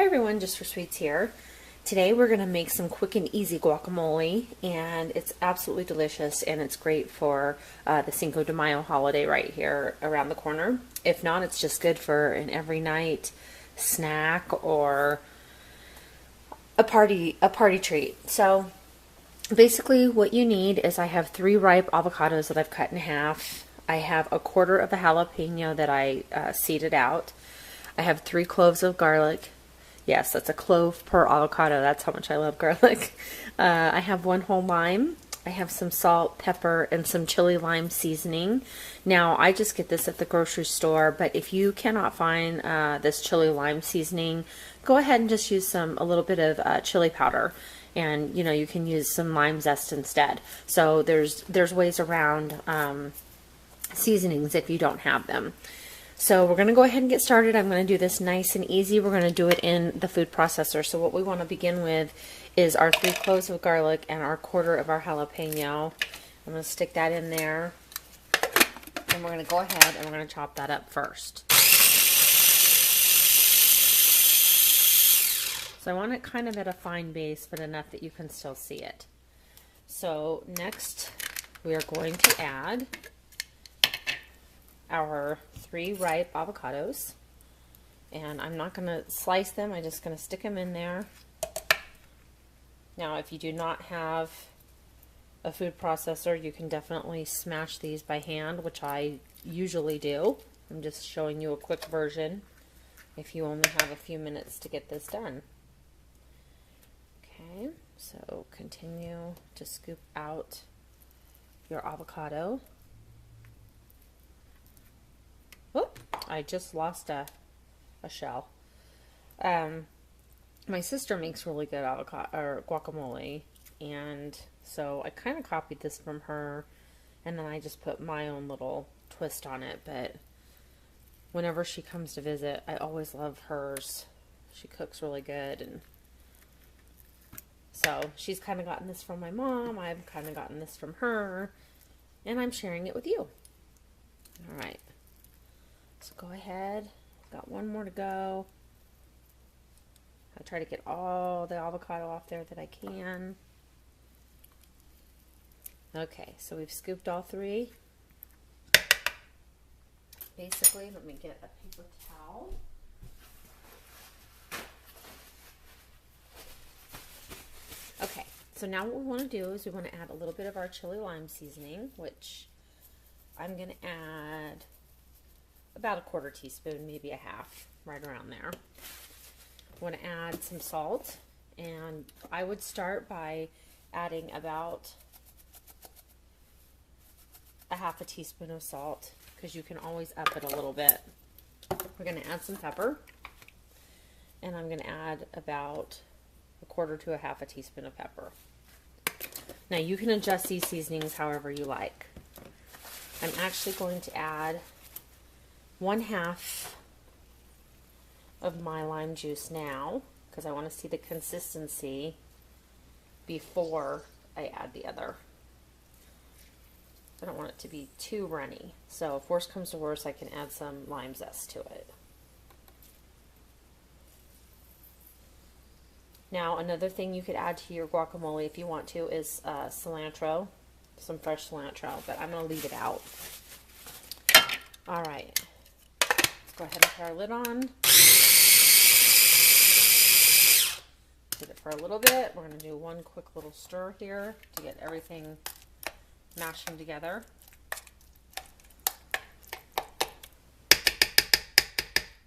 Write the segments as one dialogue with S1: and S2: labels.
S1: everyone, Just for Sweets here. Today we're going to make some quick and easy guacamole, and it's absolutely delicious, and it's great for the Cinco de Mayo holiday right here around the corner. If not, it's just good for an every night snack or a party treat. So basically what you need is I have 3 ripe avocados that I've cut in half. I have a quarter of a jalapeno that I seeded out. I have 3 cloves of garlic. Yes, that's a clove per avocado. That's how much I love garlic. I have 1 whole lime. I have some salt, pepper, and some chili lime seasoning. Now, I just get this at the grocery store, but if you cannot find this chili lime seasoning, go ahead and just use a little bit of chili powder. And, you know, you can use some lime zest instead. So there's ways around seasonings if you don't have them. So we're going to go ahead and get started. I'm going to do this nice and easy. We're going to do it in the food processor. So what we want to begin with is our 3 cloves of garlic and our quarter of our jalapeno. I'm going to stick that in there. And we're going to go ahead and we're going to chop that up first. So I want it kind of at a fine base, but enough that you can still see it. So next we are going to add our 3 ripe avocados, and I'm not going to slice them, I'm just going to stick them in there. Now if you do not have a food processor, you can definitely smash these by hand, which I usually do. I'm just showing you a quick version if you only have a few minutes to get this done. Okay, so continue to scoop out your avocado. Whoop, I just lost a shell. My sister makes really good avocado or guacamole, and so I kind of copied this from her, and then I just put my own little twist on it. But whenever she comes to visit, I always love hers. She cooks really good, and so she's kind of gotten this from my mom. I've kind of gotten this from her, and I'm sharing it with you. All right. So go ahead, got 1 more to go. I'll try to get all the avocado off there that I can. Okay, so we've scooped all 3. Basically, let me get a paper towel. Okay, so now what we want to do is we want to add a little bit of our chili lime seasoning, which I'm going to add about a 1/4 teaspoon, maybe a half, right around there. I want to add some salt, and I would start by adding about a 1/2 teaspoon of salt, because you can always up it a little bit. We're going to add some pepper, and I'm going to add about a 1/4 to a 1/2 teaspoon of pepper. Now you can adjust these seasonings however you like. I'm actually going to add 1/2 of my lime juice now, because I want to see the consistency before I add the other. I don't want it to be too runny, so if worse comes to worse, I can add some lime zest to it. Now another thing you could add to your guacamole if you want to is cilantro, some fresh cilantro, but I'm going to leave it out. All right. Go ahead and put our lid on. Leave it for a little bit. We're going to do 1 quick little stir here to get everything mashing together.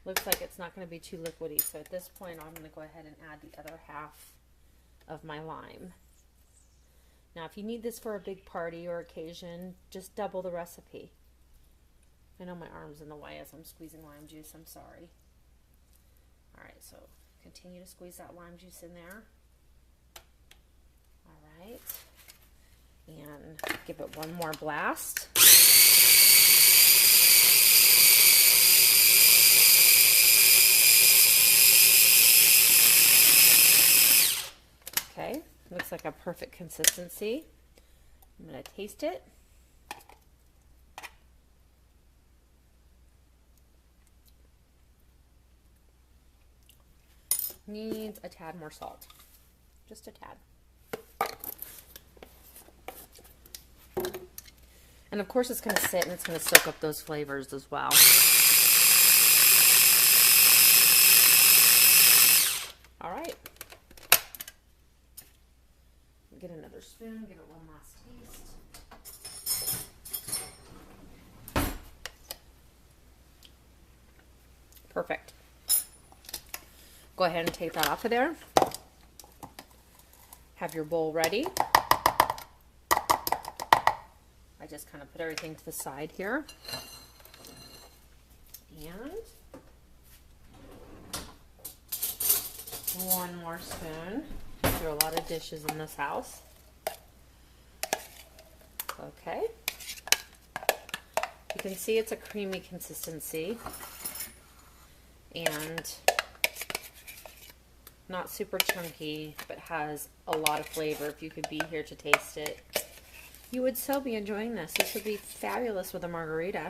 S1: Looks like it's not going to be too liquidy, so at this point I'm going to go ahead and add the other 1/2 of my lime. Now if you need this for a big party or occasion, just double the recipe. I know my arm's in the way as I'm squeezing lime juice. I'm sorry. All right, so continue to squeeze that lime juice in there. All right. And give it 1 more blast. Okay, looks like a perfect consistency. I'm going to taste it. needs a tad more salt, just a tad. And of course it's going to sit and it's going to soak up those flavors as well. All right. Get another spoon, give it one last taste. Perfect. Go ahead and take that off of there. Have your bowl ready. I just kind of put everything to the side here. And one more spoon. There are a lot of dishes in this house. Okay. You can see it's a creamy consistency and not super chunky, but has a lot of flavor. If you could be here to taste it, you would so be enjoying this. This would be fabulous with a margarita.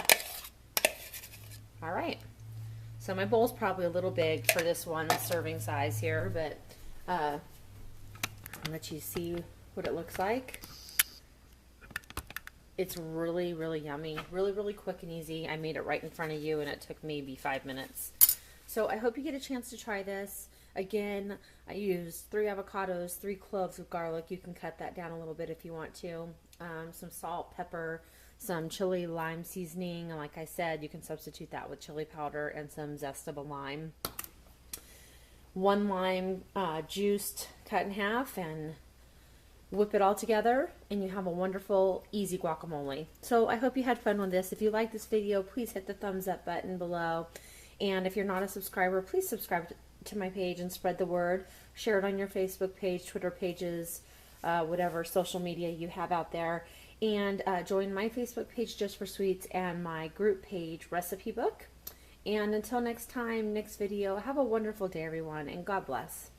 S1: All right. So my bowl's probably a little big for this one serving size here, but I'll let you see what it looks like. It's really, really yummy. Really, really quick and easy. I made it right in front of you and it took maybe 5 minutes. So I hope you get a chance to try this. Again, I used 3 avocados, 3 cloves of garlic. You can cut that down a little bit if you want to. Some salt, pepper, some chili lime seasoning. And like I said, you can substitute that with chili powder and some zest of a lime. 1 lime juiced, cut in half, and whip it all together, and you have a wonderful, easy guacamole. So I hope you had fun with this. If you like this video, please hit the thumbs up button below. And if you're not a subscriber, please subscribe to my page and spread the word. Share it on your Facebook page, Twitter pages, whatever social media you have out there. And join my Facebook page, Just for Sweets, and my group page, Recipe Book. And until next time, next video, have a wonderful day, everyone, and God bless.